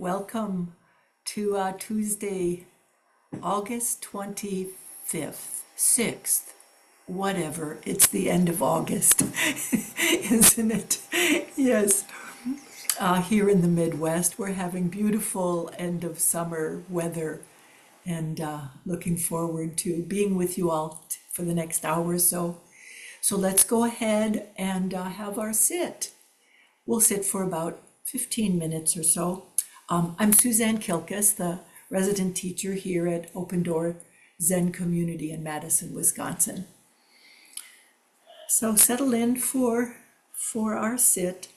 Welcome to Tuesday, August 25th, 6th, whatever. It's the end of August, isn't it? Yes. Here in the Midwest, we're having beautiful end of summer weather and looking forward to being with you all for the next hour or so. So let's go ahead and have our sit. We'll sit for about 15 minutes or so. I'm Suzanne Kilkus, the resident teacher here at Open Door Zen Community in Madison, Wisconsin. So settle in for our sit.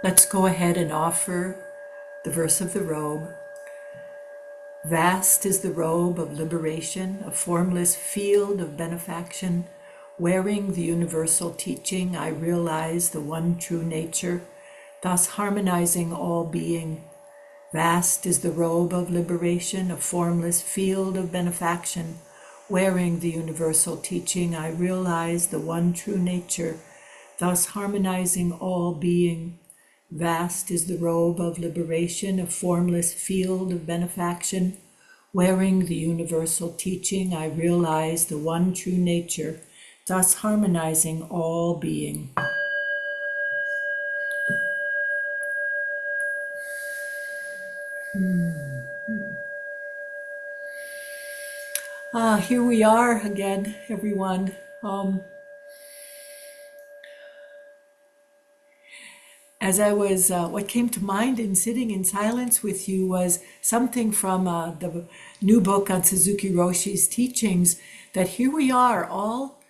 Let's go ahead and offer the verse of the robe. Vast is the robe of liberation, a formless field of benefaction. Wearing the universal teaching, I realize the one true nature, thus harmonizing all being. Vast is the robe of liberation, a formless field of benefaction. Wearing the universal teaching, I realize the one true nature, thus harmonizing all being. Vast is the robe of liberation, a formless field of benefaction. Wearing the universal teaching, I realize the one true nature, thus harmonizing all being. Here we are again, everyone. As I was, what came to mind in sitting in silence with you was something from the new book on Suzuki Roshi's teachings, that here we are all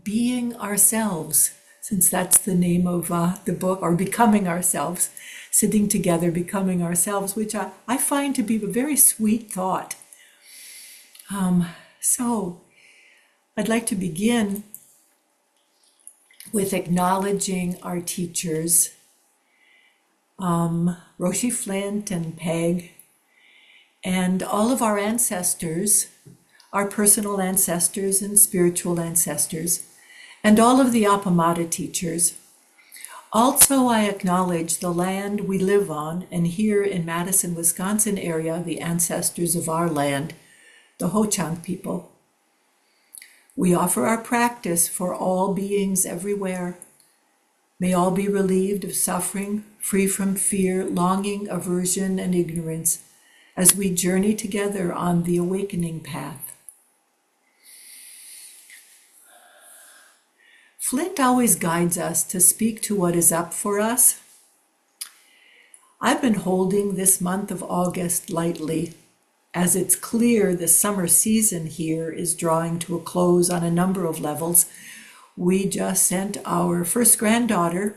being ourselves, since that's the name of the book, or becoming ourselves, sitting together, becoming ourselves, which I find to be a very sweet thought. So I'd like to begin with acknowledging our teachers, Roshi Flint and Peg, and all of our ancestors, our personal ancestors and spiritual ancestors, and all of the Appamada teachers. Also, I acknowledge the land we live on, and here in Madison, Wisconsin area, the ancestors of our land, the Ho-Chunk people. We offer our practice for all beings everywhere. May all be relieved of suffering, free from fear, longing, aversion, and ignorance, as we journey together on the awakening path. Flint always guides us to speak to what is up for us. I've been holding this month of August lightly, as it's clear the summer season here is drawing to a close on a number of levels. We just sent our first granddaughter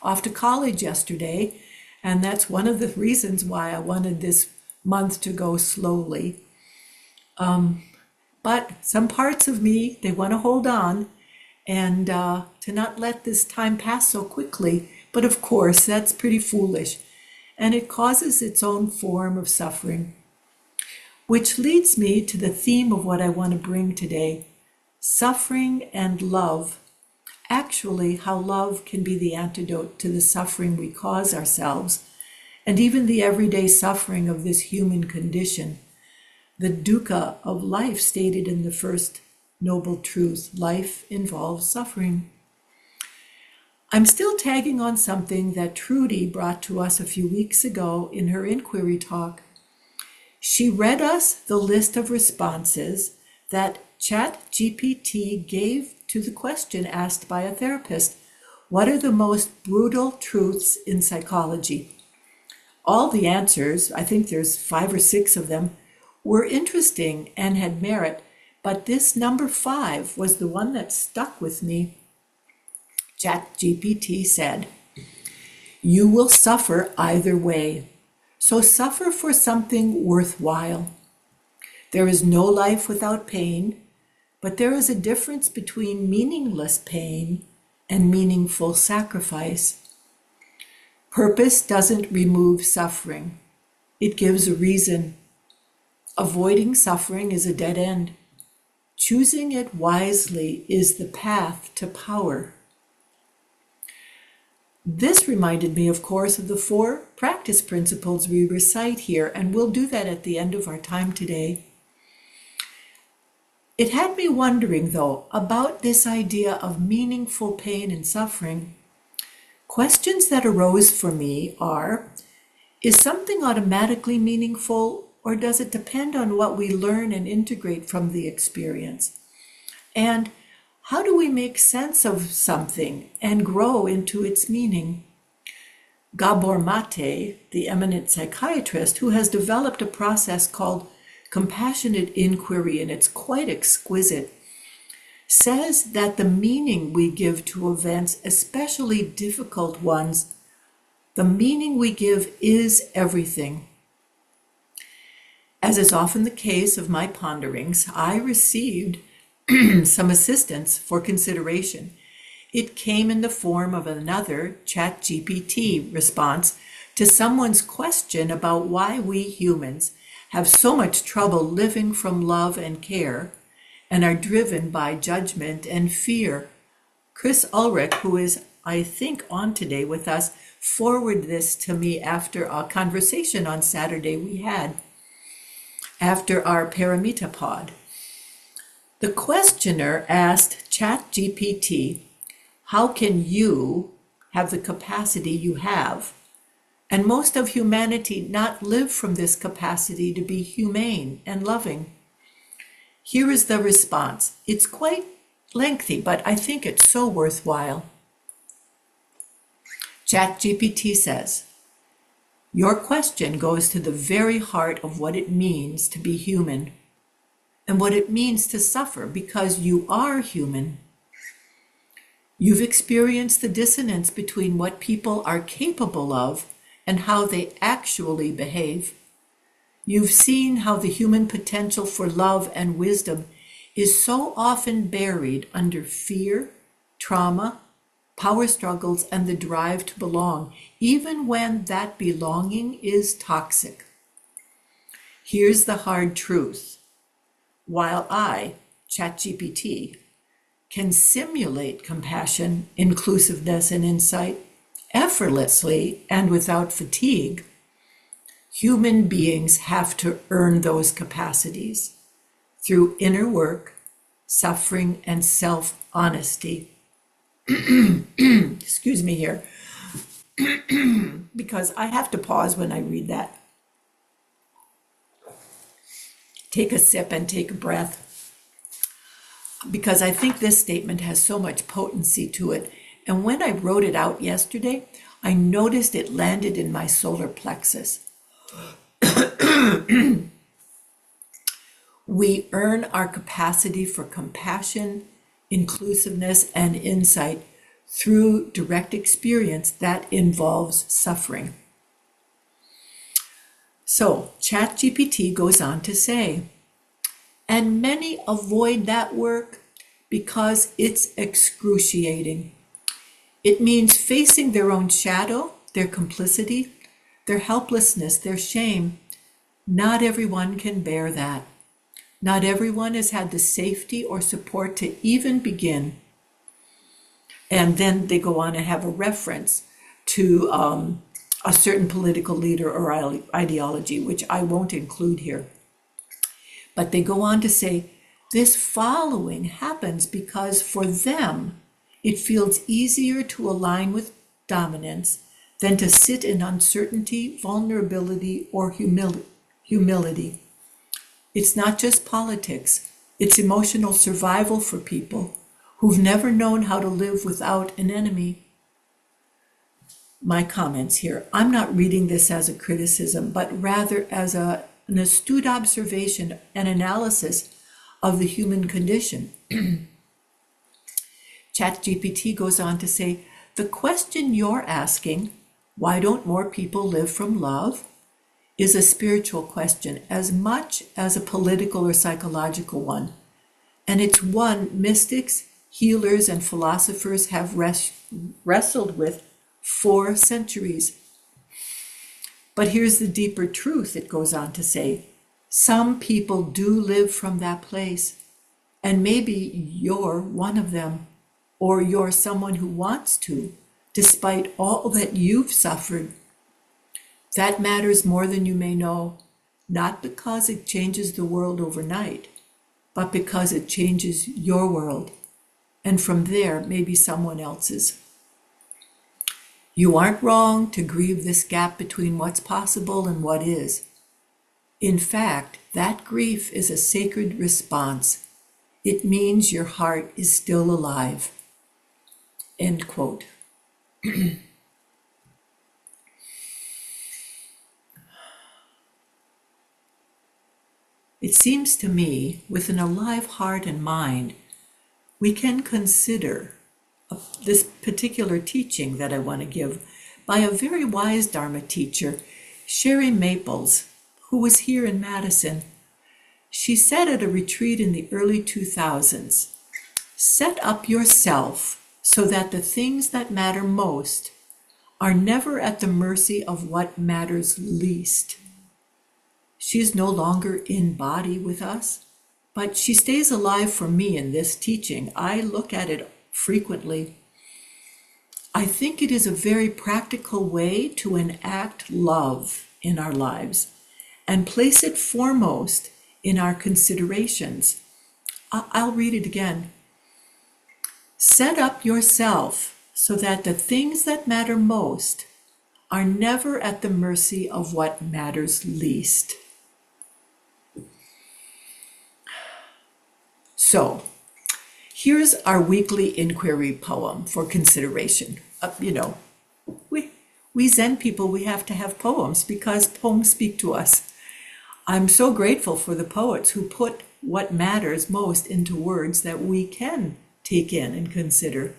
off to college yesterday, and that's one of the reasons why I wanted this month to go slowly. But some parts of me, they want to hold on and to not let this time pass so quickly. But of course, that's pretty foolish, and it causes its own form of suffering. Which leads me to the theme of what I want to bring today, suffering and love. Actually, how love can be the antidote to the suffering we cause ourselves, and even the everyday suffering of this human condition. The dukkha of life stated in the first noble truth, life involves suffering. I'm still tagging on something that Trudy brought to us a few weeks ago in her inquiry talk. She read us the list of responses that ChatGPT gave to the question asked by a therapist, what are the most brutal truths in psychology? All the answers, I think there's 5 or 6 of them, were interesting and had merit, but this number 5 was the one that stuck with me. ChatGPT said, you will suffer either way. So suffer for something worthwhile. There is no life without pain, but there is a difference between meaningless pain and meaningful sacrifice. Purpose doesn't remove suffering. It gives a reason. Avoiding suffering is a dead end. Choosing it wisely is the path to power. This reminded me, of course, of the 4 practice principles we recite here, and we'll do that at the end of our time today. It had me wondering, though, about this idea of meaningful pain and suffering. Questions that arose for me are, is something automatically meaningful, or does it depend on what we learn and integrate from the experience? And how do we make sense of something and grow into its meaning? Gabor Mate, the eminent psychiatrist, who has developed a process called compassionate inquiry, and it's quite exquisite, says that the meaning we give to events, especially difficult ones, the meaning we give is everything. As is often the case of my ponderings, I received some assistance for consideration. It came in the form of another ChatGPT response to someone's question about why we humans have so much trouble living from love and care and are driven by judgment and fear. Chris Ulrich, who is, I think, on today with us, forwarded this to me after a conversation on Saturday we had after our Paramita pod. The questioner asked ChatGPT, how can you have the capacity you have, and most of humanity not live from this capacity to be humane and loving? Here is the response. It's quite lengthy, but I think it's so worthwhile. ChatGPT says, your question goes to the very heart of what it means to be human and what it means to suffer because you are human. You've experienced the dissonance between what people are capable of and how they actually behave. You've seen how the human potential for love and wisdom is so often buried under fear, trauma, power struggles, and the drive to belong, even when that belonging is toxic. Here's the hard truth. While I, ChatGPT, can simulate compassion, inclusiveness, and insight effortlessly and without fatigue, human beings have to earn those capacities through inner work, suffering, and self-honesty. Excuse me here, because I have to pause when I read that. Take a sip and take a breath, because I think this statement has so much potency to it. And when I wrote it out yesterday, I noticed it landed in my solar plexus. We earn our capacity for compassion, inclusiveness, and insight through direct experience that involves suffering. So ChatGPT goes on to say, and many avoid that work because it's excruciating. It means facing their own shadow, their complicity, their helplessness, their shame. Not everyone can bear that. Not everyone has had the safety or support to even begin. And then they go on and have a reference to a certain political leader or ideology, which I won't include here. But they go on to say, this following happens because for them, it feels easier to align with dominance than to sit in uncertainty, vulnerability, or humility. It's not just politics, it's emotional survival for people who've never known how to live without an enemy. My comments here. I'm not reading this as a criticism, but rather as an astute observation and analysis of the human condition. ChatGPT goes on to say, the question you're asking, why don't more people live from love, is a spiritual question as much as a political or psychological one. And it's one mystics, healers, and philosophers have wrestled with for centuries. But here's the deeper truth, it goes on to say. Some people do live from that place, and maybe you're one of them, or you're someone who wants to, despite all that you've suffered. That matters more than you may know, not because it changes the world overnight, but because it changes your world, and from there, maybe someone else's. You aren't wrong to grieve this gap between what's possible and what is. In fact, that grief is a sacred response. It means your heart is still alive. End quote. It seems to me, with an alive heart and mind, we can consider this particular teaching that I want to give by a very wise Dharma teacher, Sherry Maples, who was here in Madison. She said at a retreat in the early 2000s, set up yourself so that the things that matter most are never at the mercy of what matters least. She is no longer in body with us, but she stays alive for me in this teaching. I look at it frequently. I think it is a very practical way to enact love in our lives and place it foremost in our considerations. I'll read it again. Set up yourself so that the things that matter most are never at the mercy of what matters least. So, here's our weekly inquiry poem for consideration. We Zen people, we have to have poems because poems speak to us. I'm so grateful for the poets who put what matters most into words that we can take in and consider.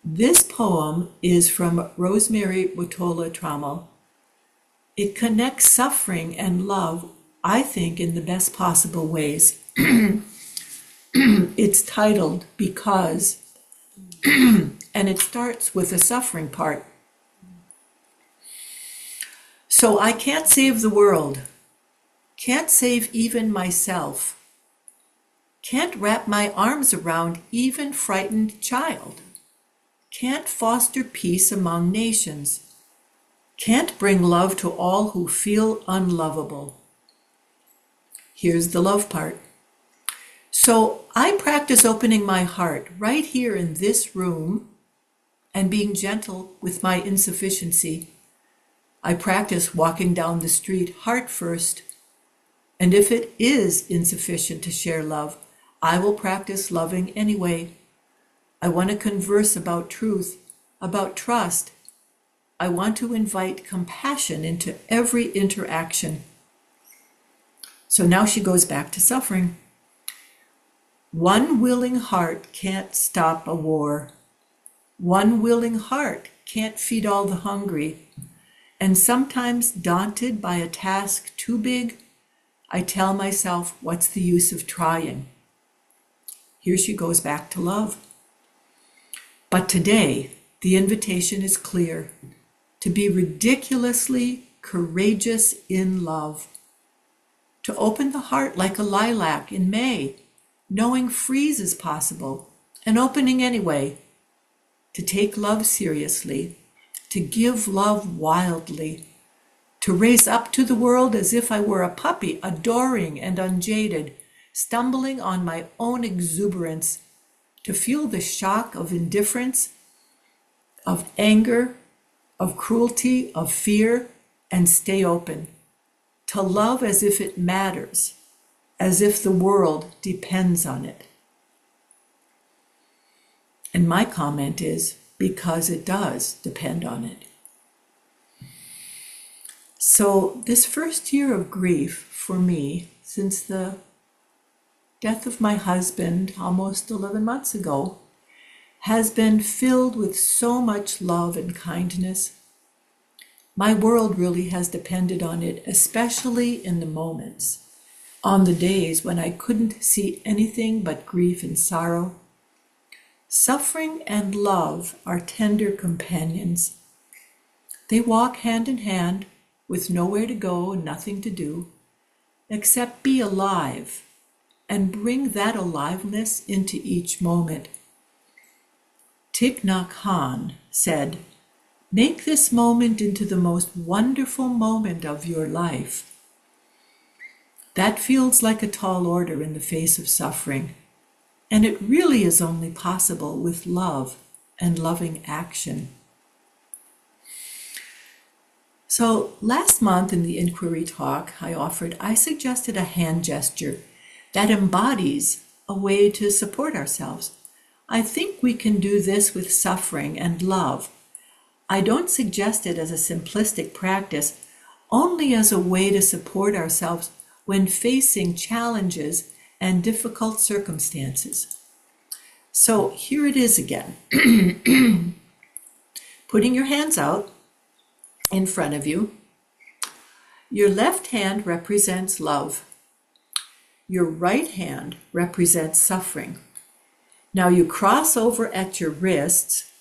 This poem is from Rosemary Watola Trammell. It connects suffering and love, I think, in the best possible ways. It's titled Because, and it starts with the suffering part. So I can't save the world, can't save even myself, can't wrap my arms around even frightened child, can't foster peace among nations, can't bring love to all who feel unlovable. Here's the love part. So I practice opening my heart right here in this room and being gentle with my insufficiency. I practice walking down the street heart first. And if it is insufficient to share love, I will practice loving anyway. I want to converse about truth, about trust. I want to invite compassion into every interaction. So now she goes back to suffering. One willing heart can't stop a war. One willing heart can't feed all the hungry. And sometimes daunted by a task too big, I tell myself, what's the use of trying? Here she goes back to love. But today, the invitation is clear, to be ridiculously courageous in love, to open the heart like a lilac in May, knowing freeze is possible, and opening anyway, to take love seriously, to give love wildly, to race up to the world as if I were a puppy, adoring and unjaded, stumbling on my own exuberance, to feel the shock of indifference, of anger, of cruelty, of fear, and stay open, to love as if it matters, as if the world depends on it. And my comment is, because it does depend on it. So this first year of grief for me, since the death of my husband almost 11 months ago, has been filled with so much love and kindness. My world really has depended on it, especially in the moments, on the days when I couldn't see anything but grief and sorrow. Suffering and love are tender companions. They walk hand in hand with nowhere to go and nothing to do, except be alive and bring that aliveness into each moment. Thich Nhat Hanh said, "Make this moment into the most wonderful moment of your life." That feels like a tall order in the face of suffering, and it really is only possible with love and loving action. So last month in the inquiry talk I suggested a hand gesture that embodies a way to support ourselves. I think we can do this with suffering and love. I don't suggest it as a simplistic practice, only as a way to support ourselves when facing challenges and difficult circumstances. So here it is again. Putting your hands out in front of you. Your left hand represents love. Your right hand represents suffering. Now you cross over at your wrists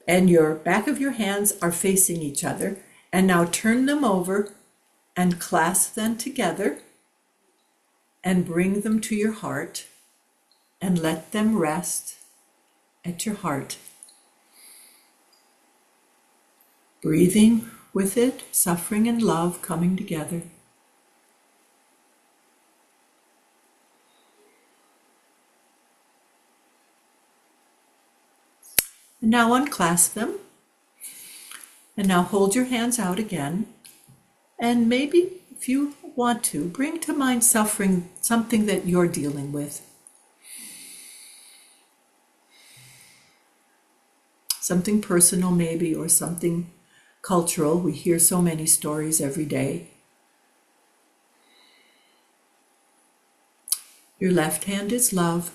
and your back of your hands are facing each other. And now turn them over and clasp them together and bring them to your heart and let them rest at your heart. Breathing with it, suffering and love coming together. And now unclasp them. And now hold your hands out again. And maybe if you want to, bring to mind suffering, something that you're dealing with. Something personal maybe, or something cultural. We hear so many stories every day. Your left hand is love,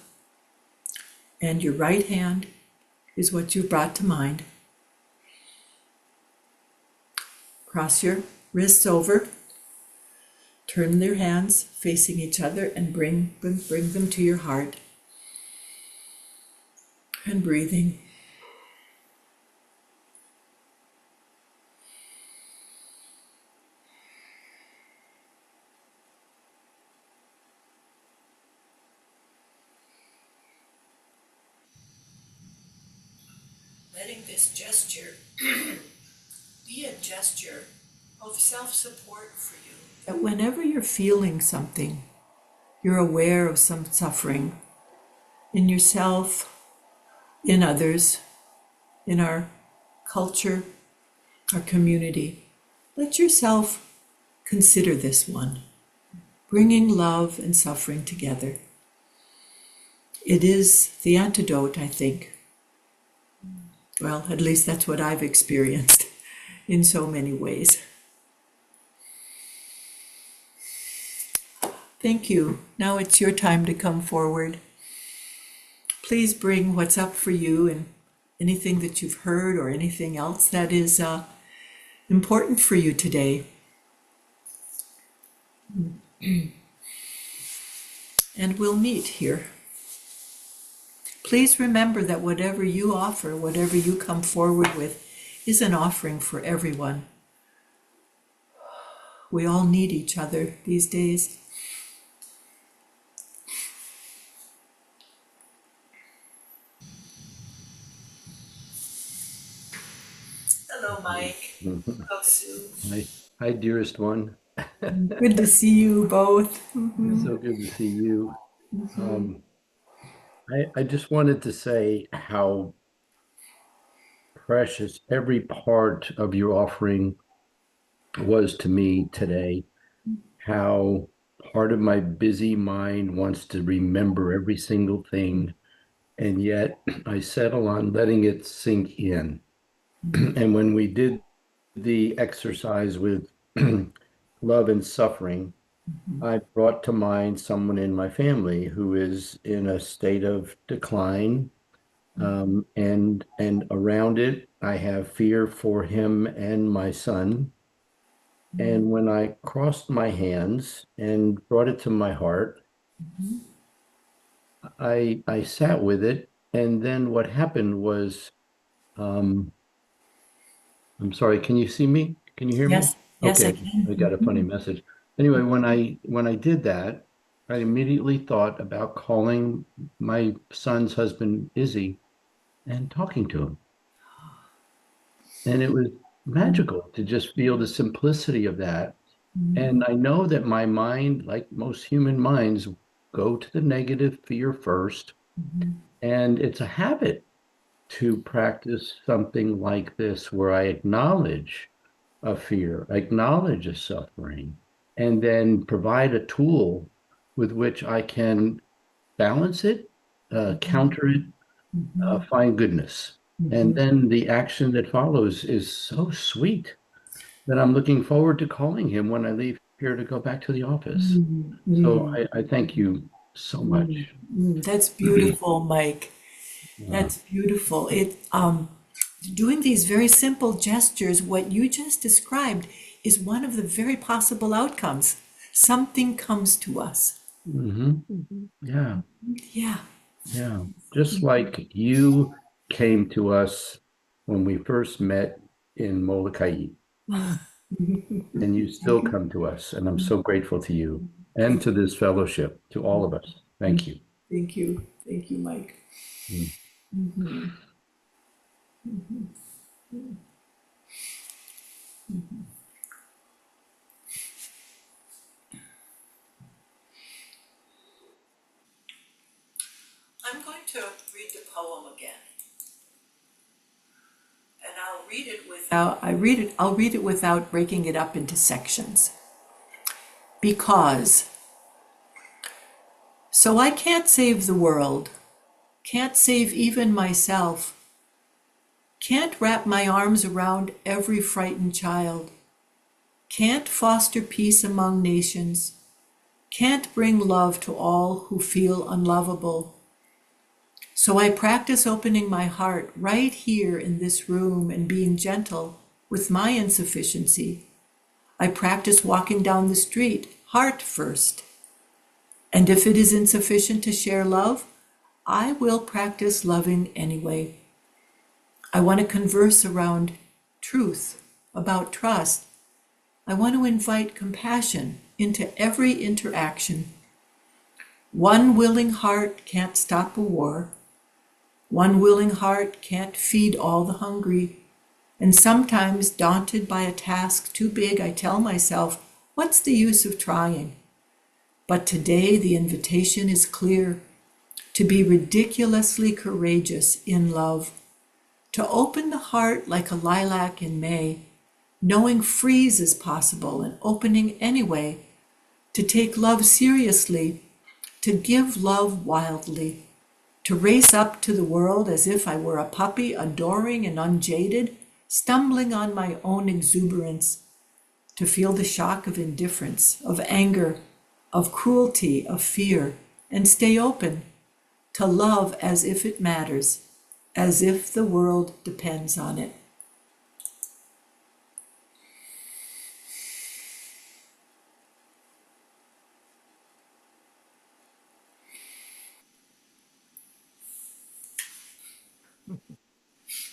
and your right hand is what you've brought to mind. Cross your wrists over, turn their hands facing each other, and bring them to your heart. And breathing. Letting this gesture be a gesture of self-support for you. That whenever you're feeling something, you're aware of some suffering in yourself, in others, in our culture, our community. Let yourself consider this one, bringing love and suffering together. It is the antidote, I think. Well, at least that's what I've experienced in so many ways. Thank you. Now it's your time to come forward. Please bring what's up for you and anything that you've heard or anything else that is important for you today. And we'll meet here. Please remember that whatever you offer, whatever you come forward with, is an offering for everyone. We all need each other these days. Hello, Mike. Hello, Sue. Hi, dearest one. Good to see you both. It's so good to see you. I just wanted to say how precious every part of your offering was to me today. How part of my busy mind wants to remember every single thing, and yet I settle on letting it sink in. And when we did the exercise with love and suffering, I brought to mind someone in my family who is in a state of decline, and around it, I have fear for him and my son. And when I crossed my hands and brought it to my heart, I sat with it, and then what happened was, um, I'm sorry, can you see me? Can you hear me? Yes, yes, I Okay, I can. got a funny message. Anyway, when I did that, I immediately thought about calling my son's husband Izzy and talking to him. And it was magical to just feel the simplicity of that. And I know that my mind, like most human minds, go to the negative fear first. And it's a habit to practice something like this where I acknowledge a fear, acknowledge a suffering, and then provide a tool with which I can balance it, counter it, find goodness. And then the action that follows is so sweet that I'm looking forward to calling him when I leave here to go back to the office. So I thank you so much. That's beautiful, Mike. Uh, That's beautiful. Doing these very simple gestures, what you just described, is one of the very possible outcomes. Something comes to us. mhm. Yeah, Yeah. yeah. Just like you came to us when we first met in Molokai, and you still come to us, and I'm so grateful to you and to this fellowship, to all of us. Thank you. Thank you. Thank you, Mike. Mm. I'm going to read the poem again. And I'll read it without breaking it up into sections. Because so I can't save the world, can't save even myself, can't wrap my arms around every frightened child, can't foster peace among nations, can't bring love to all who feel unlovable. So I practice opening my heart right here in this room and being gentle with my insufficiency. I practice walking down the street, heart first. And if it is insufficient to share love, I will practice loving anyway. I want to converse around truth, about trust. I want to invite compassion into every interaction. One willing heart can't stop a war. One willing heart can't feed all the hungry. And sometimes, daunted by a task too big, I tell myself, what's the use of trying? But today the invitation is clear to be ridiculously courageous in love, to open the heart like a lilac in May, knowing freeze is possible and opening anyway, to take love seriously, to give love wildly, to race up to the world as if I were a puppy, adoring and unjaded, stumbling on my own exuberance, to feel the shock of indifference, of anger, of cruelty, of fear, and stay open, to love as if it matters, as if the world depends on it.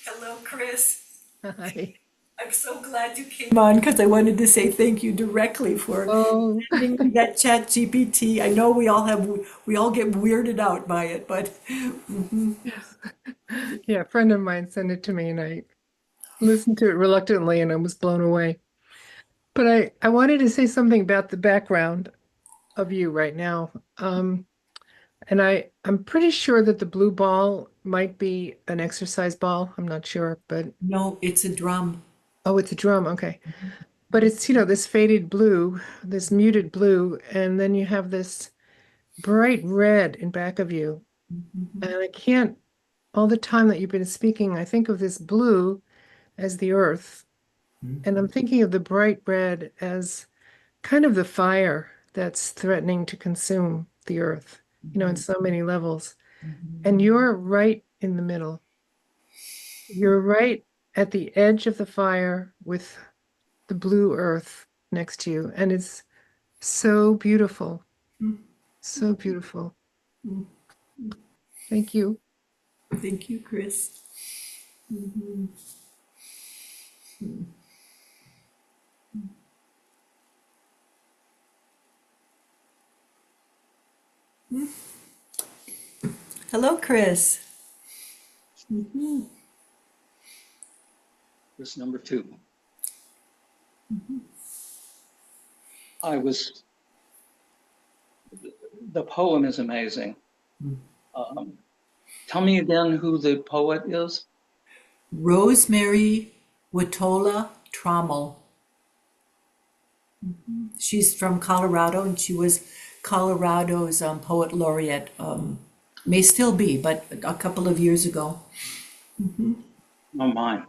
Hello, Chris. Hi. I'm so glad you came on because I wanted to say thank you directly for Oh, sending me that chat GPT. I know we all get weirded out by it, but yes. Yeah, a friend of mine sent it to me and I listened to it reluctantly and I was blown away. But I wanted to say something about the background of you right now. And I'm pretty sure that the blue ball might be an exercise ball. I'm not sure, but no, it's a drum. oh, it's a drum. Okay. But it's, this faded blue, this muted blue, and then you have this bright red in back of you. And I can't all the time that you've been speaking, I think of this blue as the earth, and I'm thinking of the bright red as kind of the fire that's threatening to consume the earth, in so many levels. And you're right in the middle. You're right at the edge of the fire with the blue earth next to you. And it's so beautiful. So beautiful. Thank you. Thank you, Chris. Hello, Chris. Was number two. I was, the poem is amazing. Tell me again who the poet is. Rosemary Watola Trommel. She's from Colorado, and she was Colorado's poet laureate. May still be, but a couple of years ago. Oh, mine.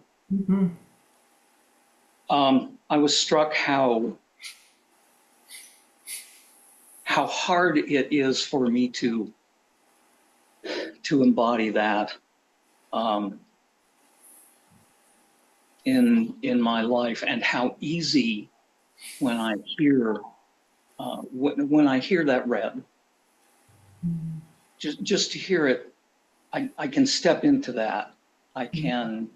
I was struck how hard it is for me to embody that. um, in my life, and how easy when I hear when I hear that read, just to hear it, I can step into that. I can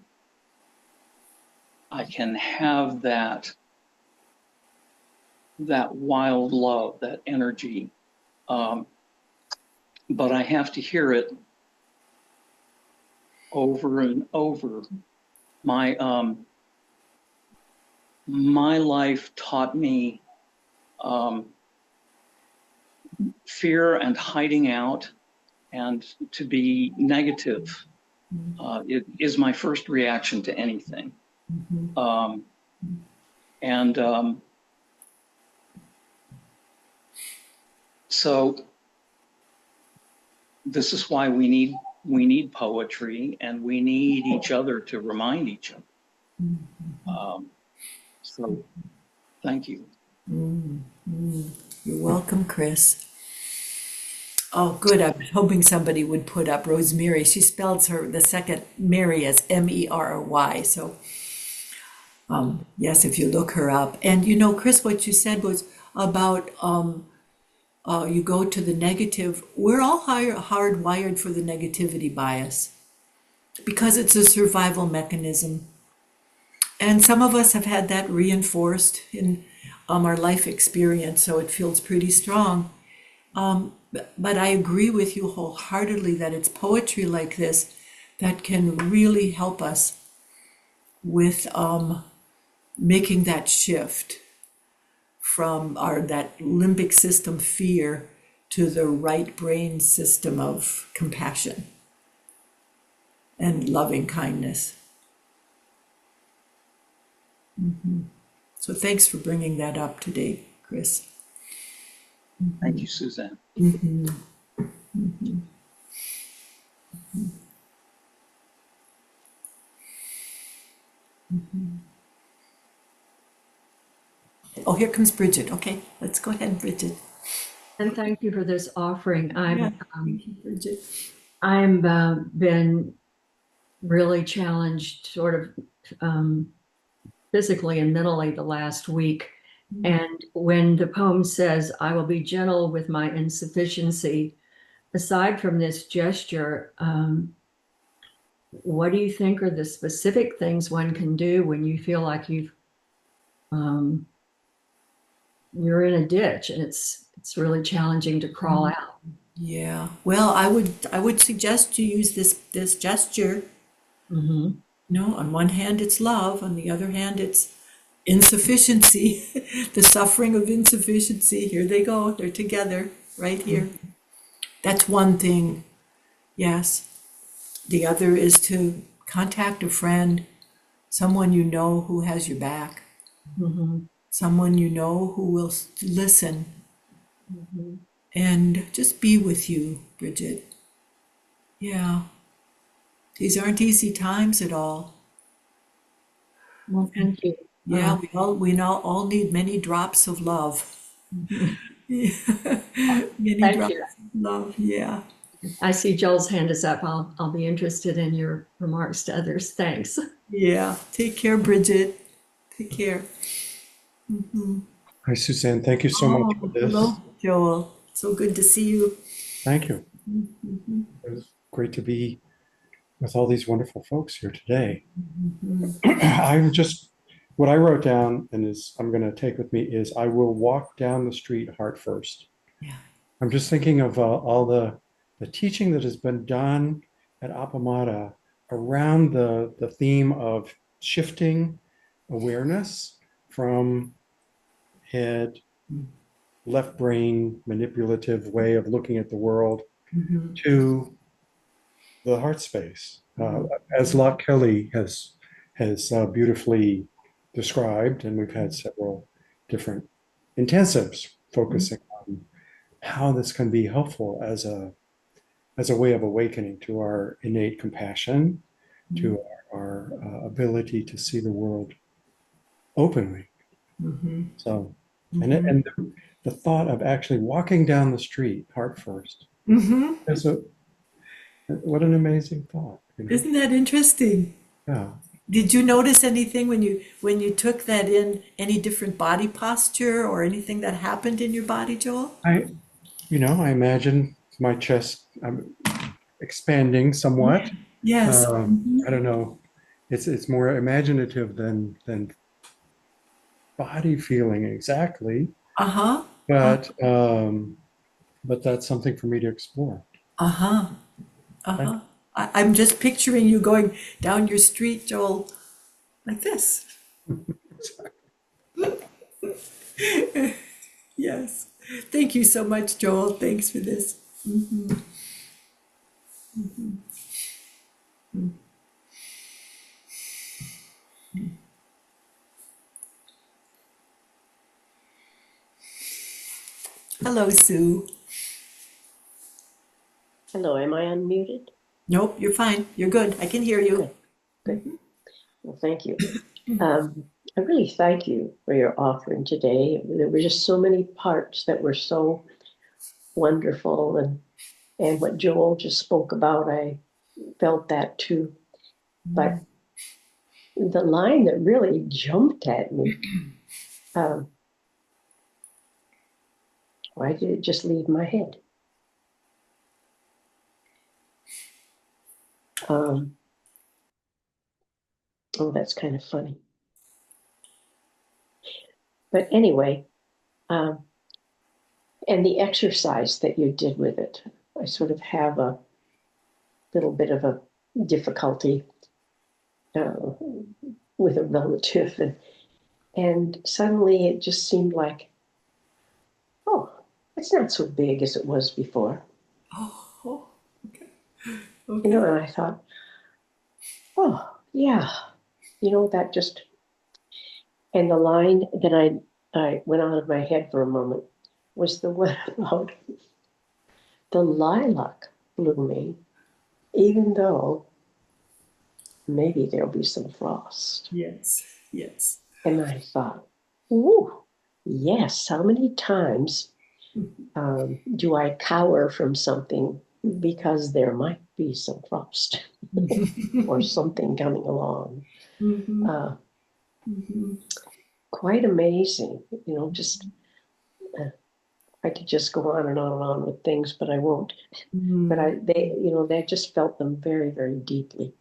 have that wild love, that energy, but I have to hear it over and over. My life taught me fear and hiding out, and to be negative. It is my first reaction to anything. And so this is why we need poetry, and we need each other to remind each other. So thank you. You're welcome, Chris. Oh, good. I was hoping somebody would put up Rosemary. She spells the second Mary as Merry. So, yes, if you look her up. And you know, Chris, what you said was about you go to the negative. We're all hardwired for the negativity bias because it's a survival mechanism. And some of us have had that reinforced in our life experience, so it feels pretty strong. But I agree with you wholeheartedly that it's poetry like this that can really help us with making that shift from that limbic system fear to the right brain system of compassion and loving kindness. So thanks for bringing that up today, Chris. Thank you, Suzanne. Oh, here comes Bridget. Okay, let's go ahead, Bridget. And thank you for this offering. Yeah, thank you, Bridget. I'm been really challenged, sort of physically and mentally, the last week. And when the poem says, "I will be gentle with my insufficiency," aside from this gesture, what do you think are the specific things one can do when you feel like you're in a ditch and it's really challenging to crawl out? Yeah. Well, I would suggest you use this gesture. Mm-hmm. No, on one hand it's love, on the other hand it's insufficiency, the suffering of insufficiency. Here they go. They're together right here. That's one thing. Yes. The other is to contact a friend, someone you know who has your back, Mm-hmm. someone you know who will listen Mm-hmm. and just be with you, Bridget. Yeah. These aren't easy times at all. Well, thank you. Yeah, we all need many drops of love. Many Thank drops you. of love. Yeah. I see Joel's hand is up. I'll be interested in your remarks to others. Thanks. Yeah. Take care, Bridget. Take care. Hi, Suzanne. Thank you so much for Oh, this. hello, Joel. So good to see you. Thank you. It was great to be with all these wonderful folks here today. What I wrote down and I'm going to take with me is I will walk down the street heart first. Yeah. I'm just thinking of all the teaching that has been done at Appamada around the theme of shifting awareness from head, left brain, manipulative way of looking at the world to the heart space, as Locke Kelly has beautifully described, and we've had several different intensives focusing on how this can be helpful as a way of awakening to our innate compassion, to our ability to see the world openly. So, and the thought of actually walking down the street, heart first, what an amazing thought. you know? Isn't that interesting? Yeah. Did you notice anything when you took that in, any different body posture or anything that happened in your body, Joel? I imagine my chest expanding somewhat. Yes. I don't know. It's more imaginative than body feeling exactly, Uh-huh. but that's something for me to explore. Uh-huh. Thank Uh-huh. I'm just picturing you going down your street, Joel, like this. Yes. Thank you so much, Joel. Thanks for this. Hello, Sue. Hello, am I unmuted? Nope, you're fine. You're good. I can hear you. Good. Well, thank you. I really thank you for your offering today. There were just so many parts that were so wonderful, and what Joel just spoke about, I felt that too. But the line that really jumped at me, why did it just leave my head? Oh, that's kind of funny. But anyway, and the exercise that you did with it, I sort of have a little bit of a difficulty with a relative, and suddenly it just seemed like, oh, it's not so big as it was before. Oh, okay. And I thought, oh yeah, that just, and the line that I went out of my head for a moment was the one about the lilac blooming, even though maybe there'll be some frost. Yes, yes. And I thought, ooh, yes, how many times do I cower from something because there might be some frost or something coming along? Quite amazing, just I could just go on and on and on with things, but I won't. But they just felt them very, very deeply.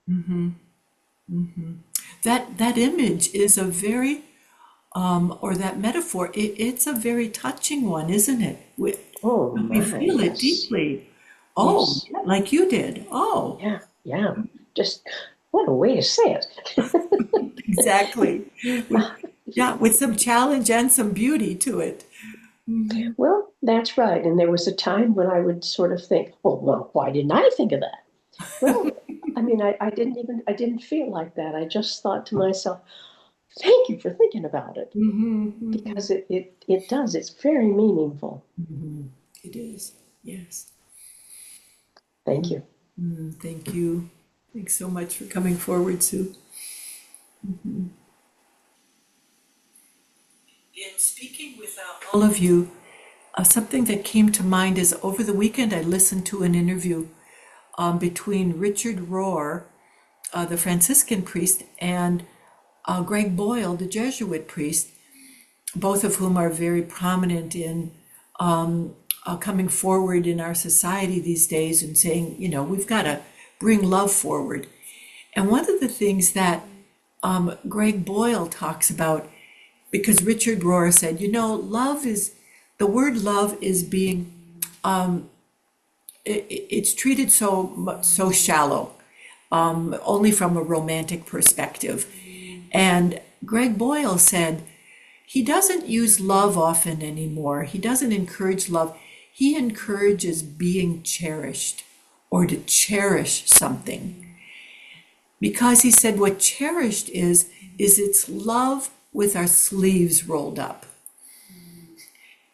That image is a very, or that metaphor, it's a very touching one, isn't it? We feel it yes. deeply. Oh, Yes. yeah, like you did. Oh, Yeah. Just what a way to say it. exactly. Yeah, with some challenge and some beauty to it. Well, that's right. And there was a time when I would sort of think, well, why didn't I think of that? Well, I mean, I didn't feel like that. I just thought to myself, thank you for thinking about it, because it does. It's very meaningful. It is. Yes. Thank you. Thank you. Thanks so much for coming forward, Sue. In speaking with all of you, something that came to mind is over the weekend I listened to an interview between Richard Rohr, the Franciscan priest, and Greg Boyle, the Jesuit priest, both of whom are very prominent in coming forward in our society these days and saying, we've got to bring love forward. And one of the things that Greg Boyle talks about, because Richard Rohr said, the word love is being, it's treated so shallow, only from a romantic perspective. And Greg Boyle said, he doesn't use love often anymore. He doesn't encourage love. He encourages being cherished or to cherish something. Because he said what cherished is it's love with our sleeves rolled up.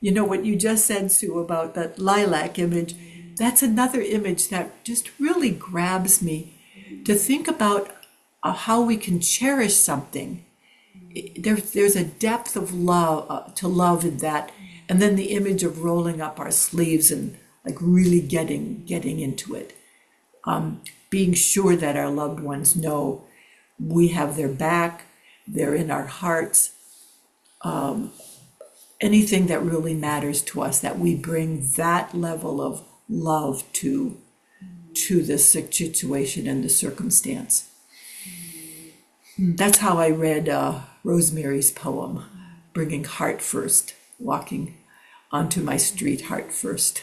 You know what you just said, Sue, about that lilac image, that's another image that just really grabs me to think about how we can cherish something. There's a depth of love to love in that, and then the image of rolling up our sleeves and like really getting into it. being sure that our loved ones know we have their back, they're in our hearts. Anything that really matters to us, that we bring that level of love to this situation and the circumstance. That's how I read Rosemary's poem, bringing heart first, walking onto my street heart first.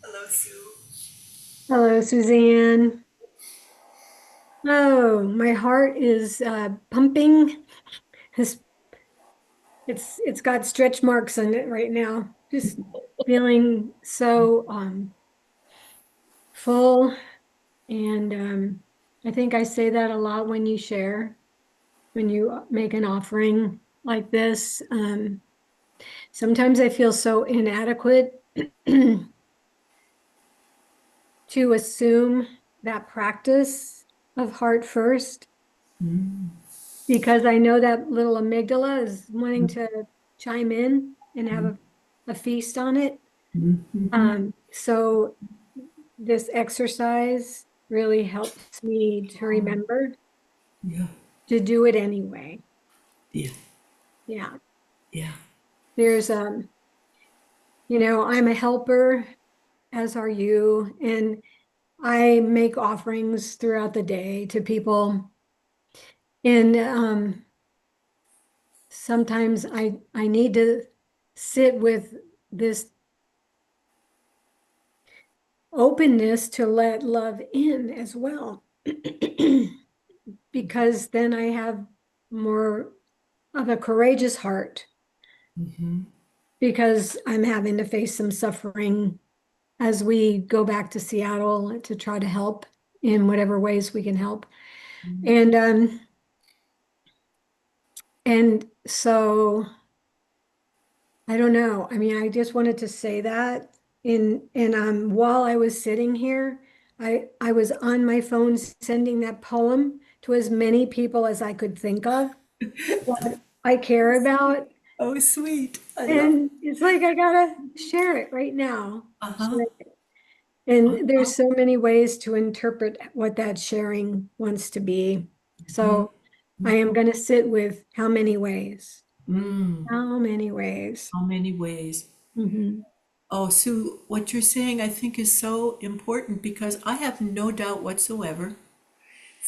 Hello, Sue. Hello, Suzanne. Oh, my heart is pumping. It's, it's got stretch marks on it right now. Just feeling so full. And I think I say that a lot when you share, when you make an offering like this. Sometimes I feel so inadequate to assume that practice of heart first, because I know that little amygdala is wanting to chime in and have a feast on it. So this exercise really helps me to remember Yeah, to do it anyway. yeah, Yeah. yeah. There's I'm a helper, as are you, and I make offerings throughout the day to people. And sometimes I need to sit with this openness to let love in as well, because then I have more of a courageous heart, because I'm having to face some suffering as we go back to Seattle to try to help in whatever ways we can help. And so I don't know. I mean, I just wanted to say that while I was sitting here, I was on my phone sending that poem to as many people as I could think of what I care about. Oh, sweet. I love it. And it's like I gotta share it right now. Uh-huh. And there's so many ways to interpret what that sharing wants to be. So I am gonna sit with how many ways. How many ways? How many ways? Mhm. Oh, Sue, what you're saying I think is so important, because I have no doubt whatsoever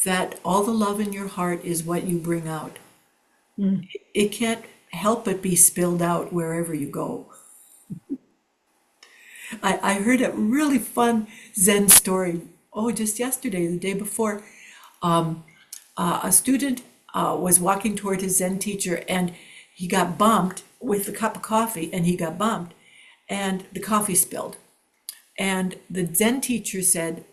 that all the love in your heart is what you bring out. Mm. It can't help but be spilled out wherever you go. I heard a really fun Zen story, just yesterday, the day before. A student was walking toward his Zen teacher, and he got bumped with a cup of coffee, and he got bumped, and the coffee spilled. And the Zen teacher said,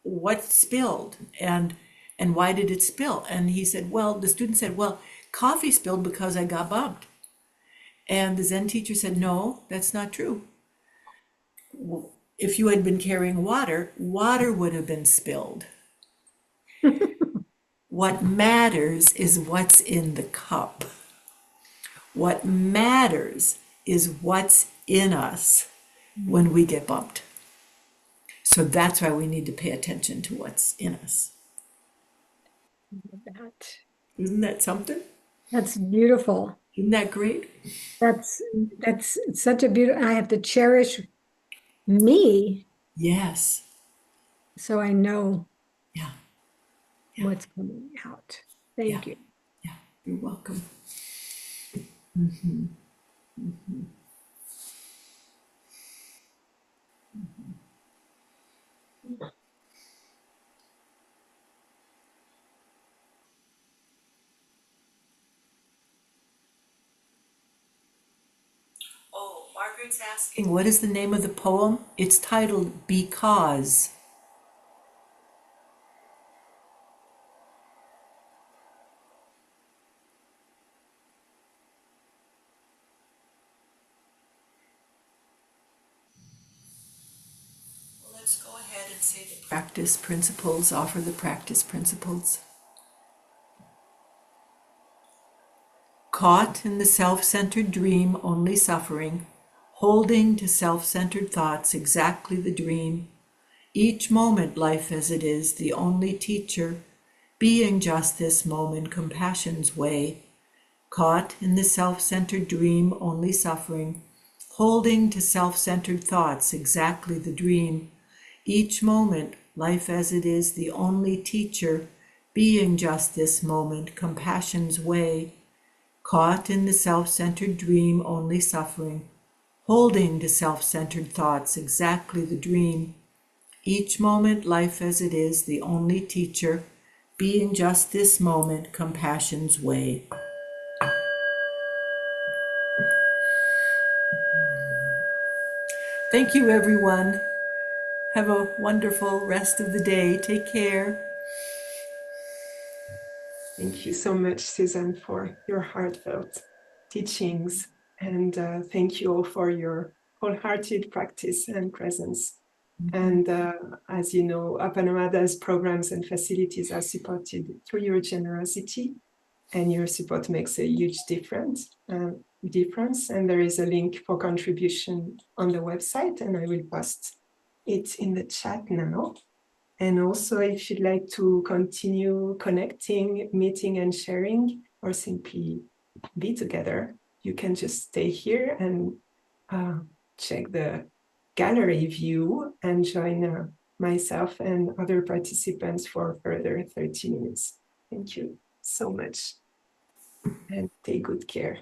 "What spilled? And why did it spill?" And he said, "Well," the student said, "Well, coffee spilled because I got bumped." And the Zen teacher said, "No, that's not true. If you had been carrying water, water would have been spilled. What matters is what's in the cup. What matters is what's in us when we get bumped. So that's why we need to pay attention to what's in us." That Isn't that something? that's beautiful. Isn't that great? That's such a beautiful. I have to cherish me Yes. so I know Yeah. Yeah. what's coming out. Thank you. Yeah, you're welcome. Mhm. Oh, Margaret's asking, what is the name of the poem? It's titled Because. Well, let's go ahead and say the practice principles, offer the practice principles. Caught in the self-centered dream, only suffering, holding to self-centered thoughts, exactly the dream. Each moment, life as it is, the only teacher, being just this moment, compassion's way. Caught in the self-centered dream, only suffering, holding to self-centered thoughts, exactly the dream. Each moment, life as it is, the only teacher, being just this moment, compassion's way. Caught in the self-centered dream, only suffering, holding to self-centered thoughts, exactly the dream. Each moment, life as it is, the only teacher, being just this moment, compassion's way. Thank you, everyone. Have a wonderful rest of the day. Take care. Thank you so much, Suzanne, for your heartfelt teachings. And thank you all for your wholehearted practice and presence. And as you know, Apanamada's programs and facilities are supported through your generosity, and your support makes a huge difference. And there is a link for contribution on the website, and I will post it in the chat now. And also, if you'd like to continue connecting, meeting, and sharing, or simply be together, you can just stay here and check the gallery view and join myself and other participants for further 30 minutes. Thank you so much and take good care.